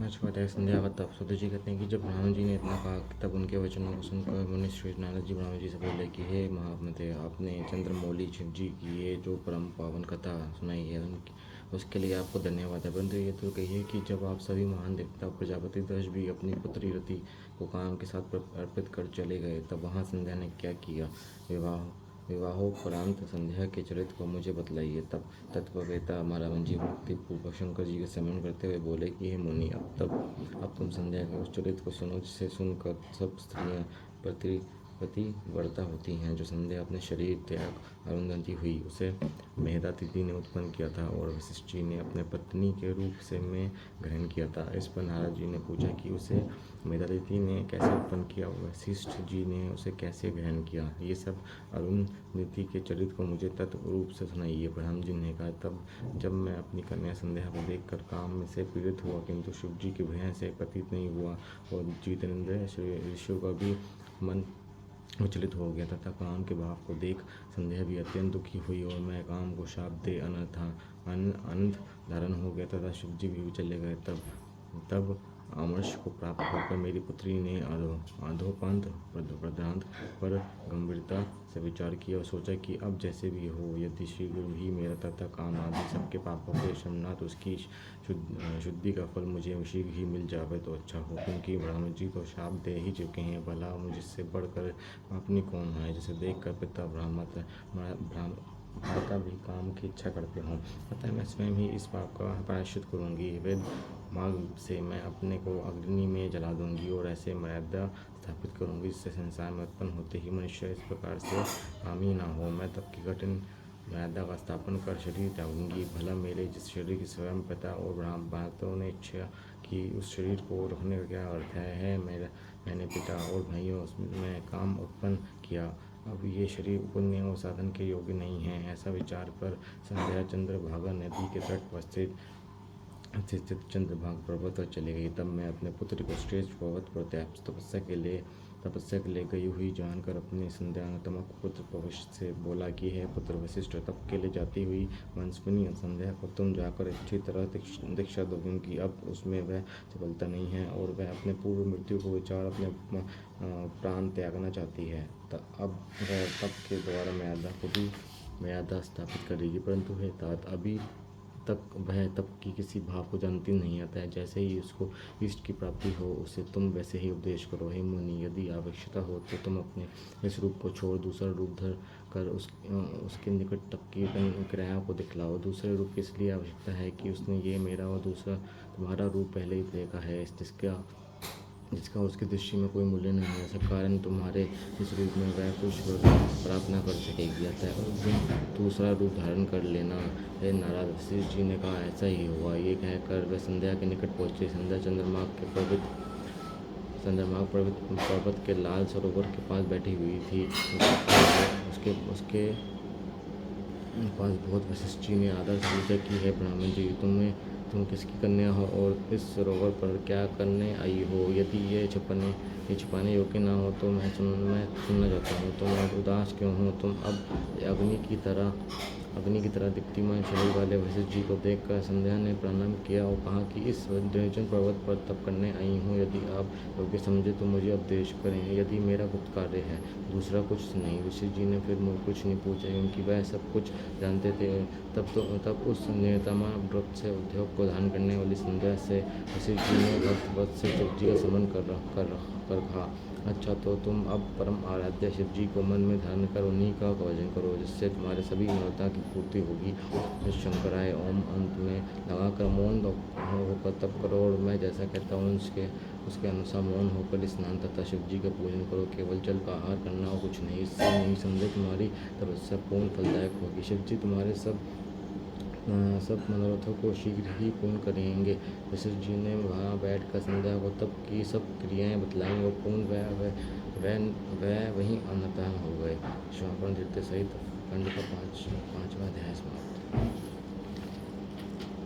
पाँचवा संध्या का तप। सुध जी कहते हैं कि जब ब्राह्मण जी ने इतना कहा तब उनके वचनों को सुनकर मुनि श्रेष्ठ नारद जी ब्राह्मण जी से बोले कि हे महामते, आपने चंद्रमौली शिव जी की ये जो परम पावन कथा सुनाई है उसके लिए आपको धन्यवाद है। परंतु ये तो कहिए कि जब आप सभी महान देवता प्रजापति दक्ष भी अपनी पुत्री रति को काम के साथ अर्पित कर चले गए, तब वहाँ संध्या ने क्या किया? विवाहोपरांत संध्या के चरित्र को मुझे बतलाइए। तब तत्ववेता महाराज जी भक्ति पूर्वक शंकर जी का स्मरण करते हुए बोले कि हे मुनि, अब तुम संध्या के उस चरित्र को सुनो जिसे सुनकर सब स्त्रियां पतिव्रता होती हैं। जो संध्या अपने शरीर त्याग अरुंधति हुई, उसे मेधातिथि ने उत्पन्न किया था और वशिष्ठ जी ने अपने पत्नी के रूप से में ग्रहण किया था। इस पर नारद जी ने पूछा कि उसे मेधातिथि ने कैसे उत्पन्न किया, वशिष्ठ जी ने उसे कैसे ग्रहण किया? ये सब अरुंधति के चरित्र को मुझे तत्व रूप से सुनाइए। ब्रह्म जी ने कहा, तब जब मैं अपनी कन्या संध्या को देखकर काम में से पीड़ित हुआ, किंतु शिव जी की भय से पतित नहीं हुआ और जितेंद्र ऋषियों का भी मन विचलित हो गया तथा काम के भाव को देख संध्या भी अत्यंत दुखी हुई और मैं काम को शाप दे अनंत धारण हो गया तथा शिव जी भी चले गए। तब अमरश को प्राप्त होकर मेरी पुत्री ने अधोपांत पदार्थ पर गंभीरता से विचार किया और सोचा कि अब जैसे भी हो, यदि शीघ्र ही मेरा तथा काम आदि सबके पापों के शमनाथ उसकी शुद्धि का फल मुझे शीघ्र ही मिल जावे तो अच्छा हो, क्योंकि ब्राह्मण जी तो शाप दे ही चुके हैं। भला मुझसे बढ़कर अपनी कौन है, जिसे देखकर पिता भ्राता भी काम की इच्छा करते हों। अतः मैं स्वयं ही इस पाप का प्रायश्चित करूँगी। वेद मार्ग से मैं अपने को अग्नि में जला दूंगी और ऐसे मर्यादा स्थापित करूंगी जिससे संसार में उत्पन्न होते ही मनुष्य इस प्रकार से कामी ना हो। मैं तब की कठिन मर्यादा का स्थापन कर शरीर त्यागूंगी। भला मेरे जिस शरीर की स्वयं पिता और भ्राताओं ने इच्छा कि उस शरीर को रखने का क्या अर्थ है? मैंने पिता और भाइयों में काम उत्पन्न किया, अब ये शरीर पुण्य और साधन के योग्य नहीं है। ऐसा विचार कर संध्या चंद्रभागा नदी के तट पर स्थित चंद्रभाग पर्वत पर चली गई। तब मैं अपने पुत्र को श्रेष्ठ पर्वत पर तपस्या के लिए गई हुई जानकर अपने संध्यात्मक पुत्र वशिष्ठ से बोला कि हे पुत्र वशिष्ठ, तप के लिए जाती हुई वंशवनी संध्या को तुम जाकर अच्छी तरह दीक्षा दो, क्योंकि अब उसमें वह सफलता नहीं है और वह अपने पूर्व मृत्यु को विचार अपने प्राण त्यागना चाहती है। अब वह तप के द्वारा मर्यादा स्थापित करेगी, परंतु हे तात, अभी तक वह तप की किसी भाव को जानती नहीं आता है। जैसे ही उसको इष्ट की प्राप्ति हो, उसे तुम वैसे ही उपदेश करो। हे मुनि, यदि आवश्यकता हो तो तुम अपने इस रूप को छोड़ दूसरा रूप धर कर उसके निकट तप की क्रिया को दिखलाओ। दूसरे रूप की इसलिए आवश्यकता है कि उसने ये मेरा और दूसरा तुम्हारा रूप पहले ही देखा है, जिसका उसकी दृष्टि में कोई मूल्य नहीं है। ऐसा कारण तुम्हारे इस रूप में वह कुछ प्राप्त न कर सकेगी। अतः दूसरा रूप धारण कर लेना। हे नारद, वशिष्ठ जी ने कहा, ऐसा ही हुआ। ये कहकर वह संध्या के निकट पहुँचे। संध्या चंद्रमार्ग पर्वत के लाल सरोवर के पास बैठी हुई थी। उसके पास बहुत वशिष्ठ जी ने आदर से पूछा कि हे ब्राह्मण जी, तुम किसकी कन्या हो और इस सरोवर पर क्या करने आई हो? यदि ये छिपाने योग्य ना हो तो मैं सुनना चाहता हूँ। तुम अब उदास क्यों हो? तुम अब अग्नि की तरह दीप्तिमान शरीर वाले वशिष्ठ जी को देखकर संध्या ने प्रणाम किया और कहा कि इस निर्जन पर्वत पर तप करने आई हूँ। यदि आप योग्य समझे तो मुझे उपदेश करें, यदि मेरा गुप्त कार्य है, दूसरा कुछ नहीं। वशिष्ठ जी ने फिर मुझे कुछ नहीं पूछा, क्योंकि वह सब कुछ जानते थे। तब उस नियतमा व्रत से उद्योग को धारण करने वाली संध्या से वशिष्ठ जी ने भक्त से शिव जी का स्मरण कर कहा, अच्छा तो तुम अब परम आराध्य शिव जी को मन में धारण कर उन्हीं का भजन करो, जिससे तुम्हारे सभी मनोता की पूर्ति होगी। शंकराय ओम अंत में लगाकर मौन होकर तप करो और मैं जैसा कहता हूँ उसके अनुसार मौन होकर स्नान तथा शिव जी का पूजन करो। केवल जल का आहार करना और कुछ नहीं। इससे नहीं संदेह तुम्हारी तपस्या पूर्ण फलदायक होगी। शिव जी तुम्हारे सब मनोरथों को शीघ्र ही पूर्ण करेंगे। वशिष्ठ जी ने वहाँ बैठकर संध्या को तप की सब क्रियाएं बतलाईं और पूर्ण वह वहीं अनतः हो गए। श्वापन नृत्य सहित खंड का 5वां अध्याय समाप्त।